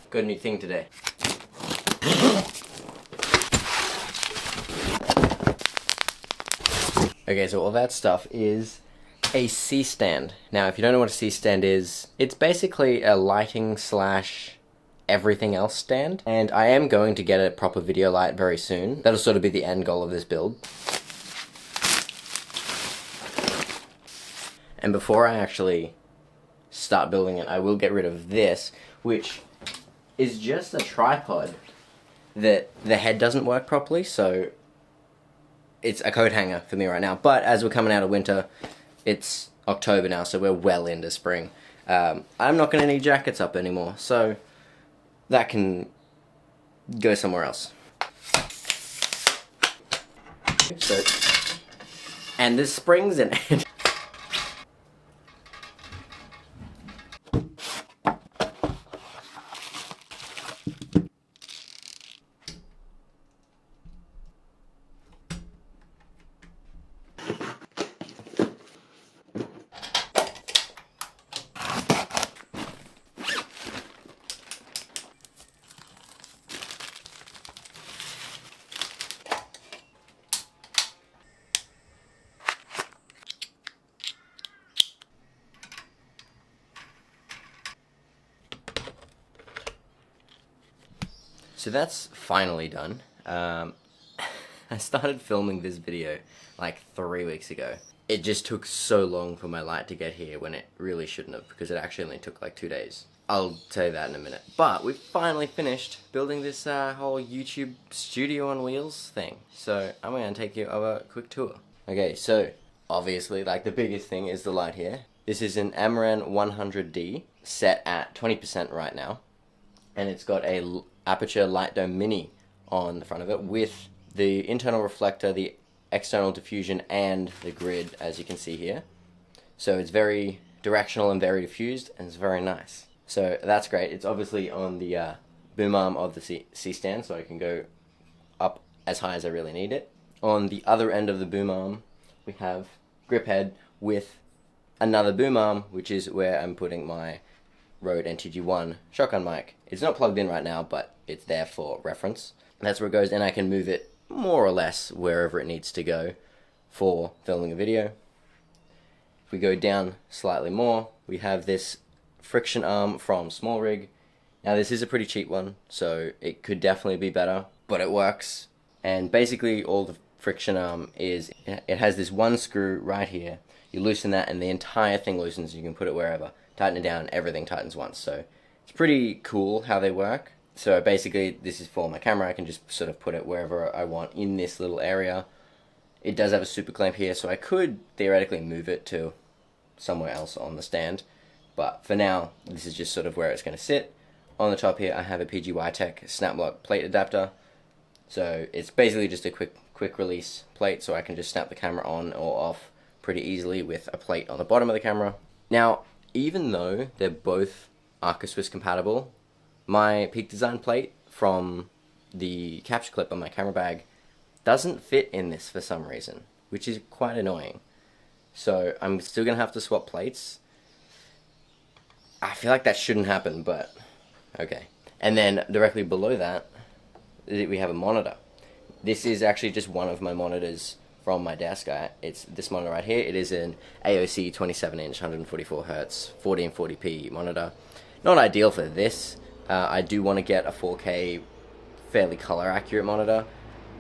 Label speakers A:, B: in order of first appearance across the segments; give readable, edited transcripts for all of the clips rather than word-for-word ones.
A: got a new thing today. Okay, so all that stuff is a C-stand. Now, if you don't know what a C-stand is, it's basically a lighting slash everything else stand. And I am going to get a proper video light very soon. That'll sort of be the end goal of this build. And before I actually start building it, I will get rid of this, which is just a tripod that the head doesn't work properly, so it's a coat hanger for me right now. But as we're coming out of winter, it's October now, so we're well into spring. I'm not going to need jackets up anymore, so that can go somewhere else. So, and there's springs in it. So that's finally done. I started filming this video like 3 weeks ago. It just took so long for my light to get here when it really shouldn't have, because it actually only took like 2 days. I'll tell you that in a minute. But we finally finished building this whole YouTube studio on wheels thing. So I'm going to take you on a quick tour. Okay, so obviously like the biggest thing is the light here. This is an Amaran 100D set at 20% right now. And it's got a aperture light dome mini on the front of it with the internal reflector, the external diffusion, and the grid, as you can see here. So it's very directional and very diffused, and it's very nice. So that's great. It's obviously on the boom arm of the C-stand, so I can go up as high as I really need it. On the other end of the boom arm, we have grip head with another boom arm, which is where I'm putting my Rode NTG1 shotgun mic. It's not plugged in right now, but it's there for reference. That's where it goes, and I can move it more or less wherever it needs to go for filming a video. If we go down slightly more, we have this friction arm from Small Rig. Now this is a pretty cheap one, so it could definitely be better, but it works. And basically all the friction arm is, it has this one screw right here. You loosen that and the entire thing loosens. You can put it wherever. Tighten it down, everything tightens once. So it's pretty cool how they work. So basically this is for my camera. I can just sort of put it wherever I want in this little area. It does have a super clamp here, so I could theoretically move it to somewhere else on the stand. But for now, this is just sort of where it's going to sit. On the top here, I have a PGY Tech snap lock plate adapter. So it's basically just a quick release plate, so I can just snap the camera on or off pretty easily with a plate on the bottom of the camera. Now, even though they're both Arca-Swiss compatible, my Peak Design plate from the capture clip on my camera bag doesn't fit in this for some reason, which is quite annoying. So I'm still going to have to swap plates. I feel like that shouldn't happen, but okay. And then directly below that, we have a monitor. This is actually just one of my monitors from my desk. It's this monitor right here. It is an AOC 27-inch 144Hz 1440p monitor. Not ideal for this. I do want to get a 4K fairly color accurate monitor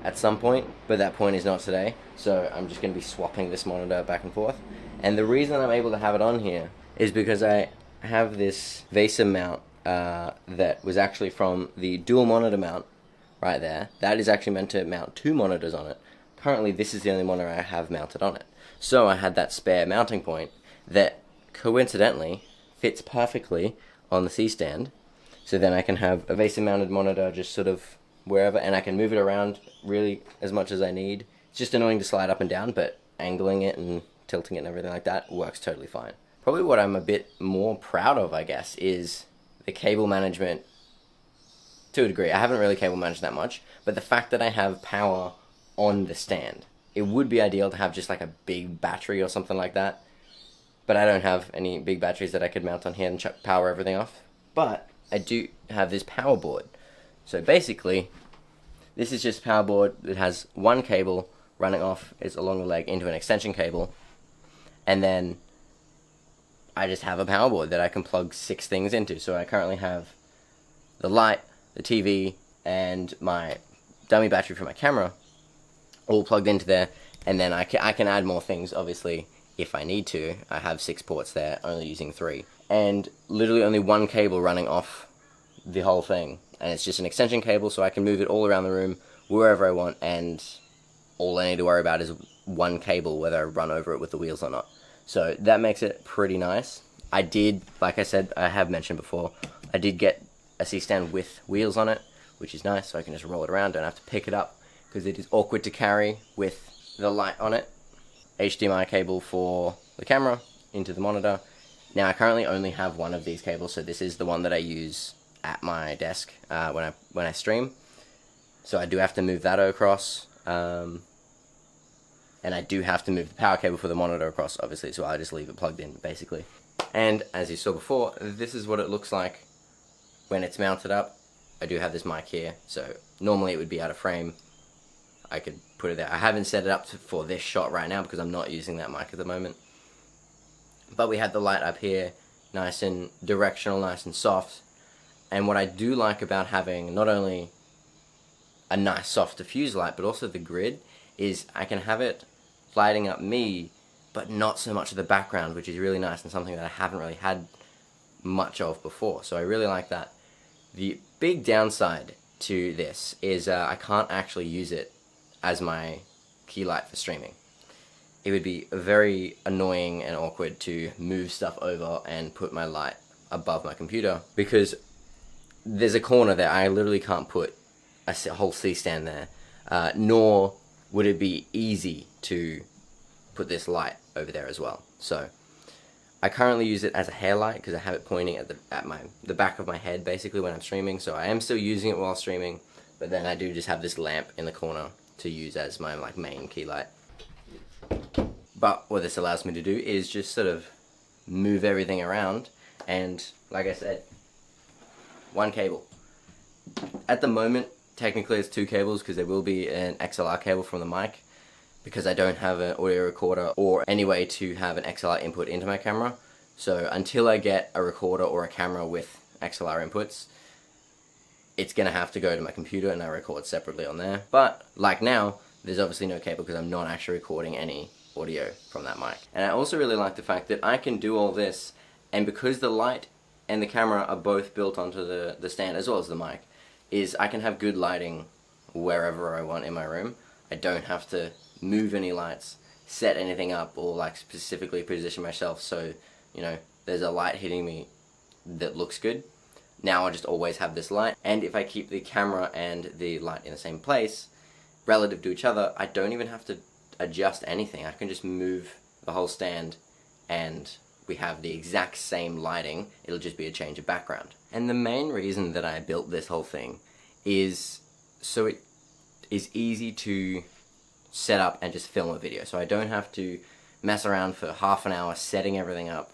A: at some point, but that point is not today. So I'm just going to be swapping this monitor back and forth. And the reason I'm able to have it on here is because I have this VESA mount that was actually from the dual monitor mount right there. That is actually meant to mount 2 monitors on it. Currently, this is the only monitor I have mounted on it. So I had that spare mounting point that coincidentally fits perfectly on the C-stand. So then I can have a VESA mounted monitor just sort of wherever, and I can move it around really as much as I need. It's just annoying to slide up and down, but angling it and tilting it and everything like that works totally fine. Probably what I'm a bit more proud of, I guess, is the cable management to a degree. I haven't really cable managed that much, but the fact that I have power on the stand. It would be ideal to have just like a big battery or something like that, but I don't have any big batteries that I could mount on here and power everything off. But I do have this power board. So basically, this is just a power board that has one cable running off, it's along the leg into an extension cable, and then I just have a power board that I can plug 6 things into. So I currently have the light, the TV, and my dummy battery for my camera all plugged into there, and then I can add more things, obviously, if I need to. I have 6 ports there, only using 3. And literally only one cable running off the whole thing. And it's just an extension cable, so I can move it all around the room, wherever I want, and all I need to worry about is one cable, whether I run over it with the wheels or not. So that makes it pretty nice. I did, like I said, I have mentioned before, I did get a C-stand with wheels on it, which is nice, so I can just roll it around, don't have to pick it up, because it is awkward to carry with the light on it. HDMI cable for the camera into the monitor. Now I currently only have one of these cables, so this is the one that I use at my desk when I stream. So I do have to move that across, and I do have to move the power cable for the monitor across, obviously, so I'll just leave it plugged in, basically. And as you saw before, this is what it looks like when it's mounted up. I do have this mic here, so normally it would be out of frame. I could put it there. I haven't set it up for this shot right now because I'm not using that mic at the moment. But we have the light up here, nice and directional, nice and soft. And what I do like about having not only a nice soft diffuse light, but also the grid, is I can have it lighting up me, but not so much of the background, which is really nice and something that I haven't really had much of before. So I really like that. The big downside to this is I can't actually use it as my key light for streaming. It would be very annoying and awkward to move stuff over and put my light above my computer, because there's a corner there I literally can't put a whole C-stand there, nor would it be easy to put this light over there as well. So I currently use it as a hair light because I have it pointing at the back of my head basically when I'm streaming, so I am still using it while streaming, but then I do just have this lamp in the corner to use as my main key light. But what this allows me to do is just sort of move everything around, and like I said, one cable. At the moment, technically it's 2 cables because there will be an XLR cable from the mic, because I don't have an audio recorder or any way to have an XLR input into my camera. So until I get a recorder or a camera with XLR inputs, it's gonna have to go to my computer and I record separately on there. But like now, there's obviously no cable because I'm not actually recording any audio from that mic. And I also really like the fact that I can do all this, and because the light and the camera are both built onto the stand as well as the mic, is I can have good lighting wherever I want in my room. I don't have to move any lights, set anything up, or like specifically position myself so, you know, there's a light hitting me that looks good. Now I just always have this light, and if I keep the camera and the light in the same place relative to each other, I don't even have to adjust anything. I can just move the whole stand and we have the exact same lighting. It'll just be a change of background. And the main reason that I built this whole thing is so it is easy to set up and just film a video. So I don't have to mess around for half an hour setting everything up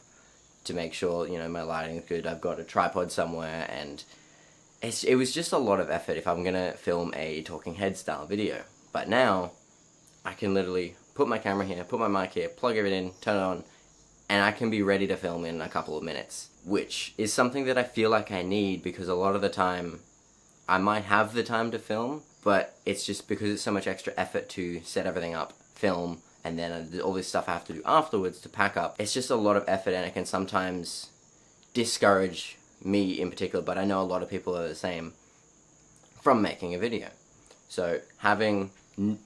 A: to make sure, you know, my lighting is good. I've got a tripod somewhere, and it was just a lot of effort if I'm gonna film a talking head style video. But now I can literally put my camera here, put my mic here, plug it in, turn it on, and I can be ready to film in a couple of minutes, which is something that I feel like I need, because a lot of the time I might have the time to film, but it's just because it's so much extra effort to set everything up, film, and then all this stuff I have to do afterwards to pack up. It's just a lot of effort, and it can sometimes discourage me in particular, but I know a lot of people are the same, from making a video. So having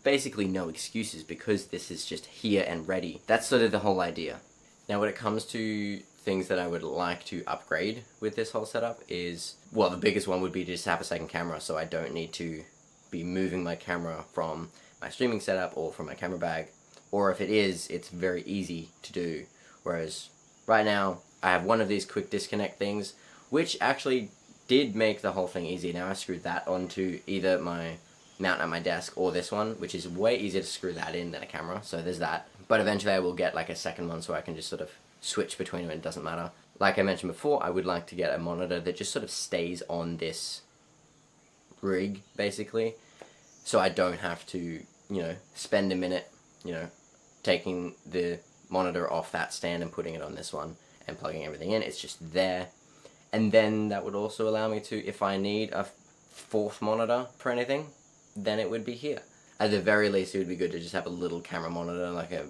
A: basically no excuses, because this is just here and ready. That's sort of the whole idea. Now when it comes to things that I would like to upgrade with this whole setup is, well, the biggest one would be to just have a second camera, so I don't need to be moving my camera from my streaming setup or from my camera bag, or if it is, it's very easy to do. Whereas right now I have one of these quick disconnect things, which actually did make the whole thing easy. Now I screwed that onto either my mount at my desk or this one, which is way easier to screw that in than a camera, so there's that. But eventually I will get like a second one so I can just sort of switch between them, it doesn't matter. like I mentioned before, I would like to get a monitor that just sort of stays on this rig, basically, so I don't have to, you know, spend a minute, you know, taking the monitor off that stand and putting it on this one and plugging everything in. It's just there. And then that would also allow me to, if I need a fourth monitor for anything, then it would be here. At the very least, it would be good to just have a little camera monitor, like a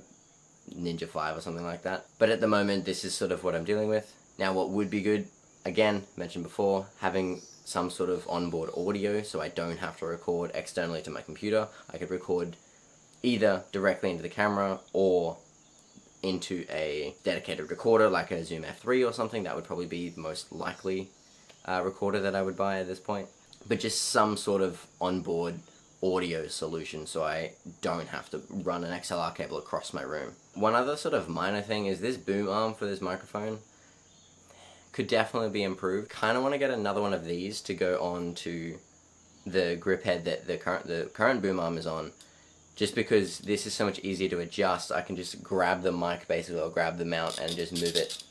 A: Ninja 5 or something like that. But at the moment, this is sort of what I'm dealing with. Now, what would be good, again, mentioned before, having some sort of onboard audio so I don't have to record externally to my computer. I could record either directly into the camera or into a dedicated recorder like a Zoom F3 or something. That would probably be the most likely recorder that I would buy at this point. But just some sort of onboard audio solution so I don't have to run an XLR cable across my room. One other sort of minor thing is this boom arm for this microphone could definitely be improved. Kind of want to get another one of these to go on to the grip head that the current boom arm is on, just because this is so much easier to adjust. I can just grab the mic basically, or grab the mount and just move it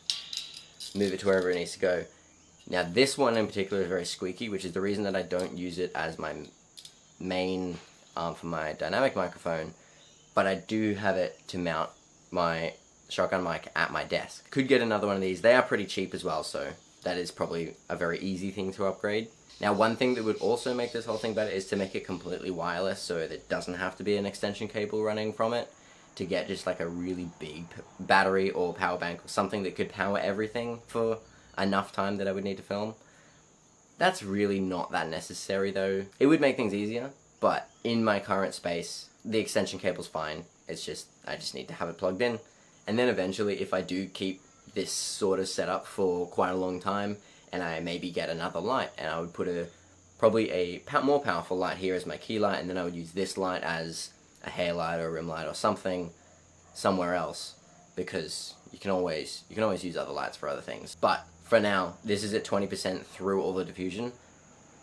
A: to wherever it needs to go. Now this one in particular is very squeaky, which is the reason that I don't use it as my main arm for my dynamic microphone, but I do have it to mount my shotgun mic at my desk. Could get another one of these. They are pretty cheap as well, so that is probably a very easy thing to upgrade. Now, one thing that would also make this whole thing better is to make it completely wireless, so that it doesn't have to be an extension cable running from it, to get just like a really big battery or power bank or something that could power everything for enough time that I would need to film. That's really not that necessary though. It would make things easier, but in my current space, the extension cable's fine. It's just, I just need to have it plugged in. And then eventually, if I do keep this sort of setup for quite a long time, and I maybe get another light, and I would put probably a more powerful light here as my key light, and then I would use this light as a hair light or a rim light or something somewhere else, because you can always use other lights for other things. But for now, this is at 20% through all the diffusion,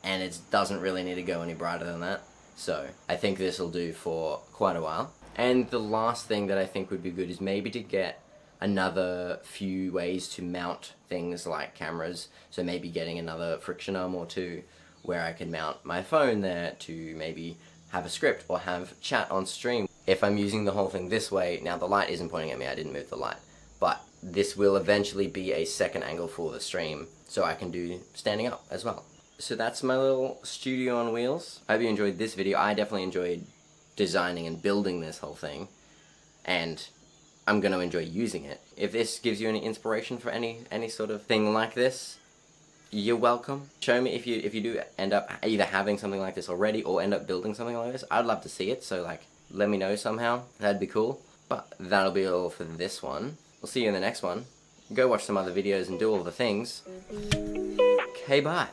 A: and it doesn't really need to go any brighter than that. So I think this will do for quite a while. And the last thing that I think would be good is maybe to get another few ways to mount things like cameras. So maybe getting another friction arm or two where I can mount my phone there to maybe have a script or have chat on stream. If I'm using the whole thing this way, now the light isn't pointing at me, I didn't move the light, but this will eventually be a second angle for the stream, so I can do standing up as well. So that's my little studio on wheels. I hope you enjoyed this video. I definitely enjoyed designing and building this whole thing, and I'm going to enjoy using it. If this gives you any inspiration for any sort of thing like this, you're welcome. Show me if you do end up either having something like this already or end up building something like this. I'd love to see it, so like let me know somehow. That'd be cool. But that'll be all for this one. We'll see you in the next one. Go watch some other videos and do all the things. Okay, bye.